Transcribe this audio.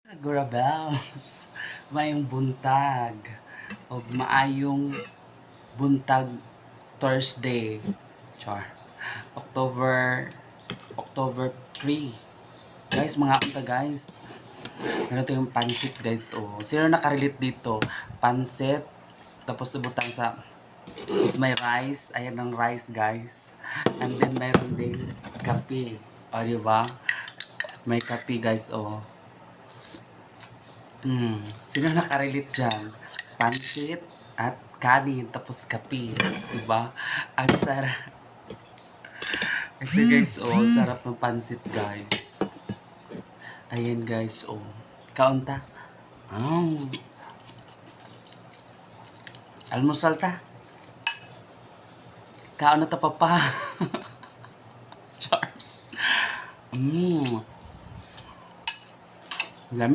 Gurabels, maayong buntag o maayong buntag Thursday. Char. October 3. Guys, mga unta guys. Ganito yung pansit guys. Oh, sino nakarelate dito? Pansit, tapos subutan sa is may rice. Ayan ang rice guys. And then mayroon ding kape. O, diba? May kape guys. Oh. Sino nakarelate dyan? Pansit at kanin, tapos kape. Diba? Ang sarap. Ito guys, oh, sarap ng pansit guys. Ayan guys, oh. Kaunta. Almusal ta. Kaon na ta papa. Charles. Lami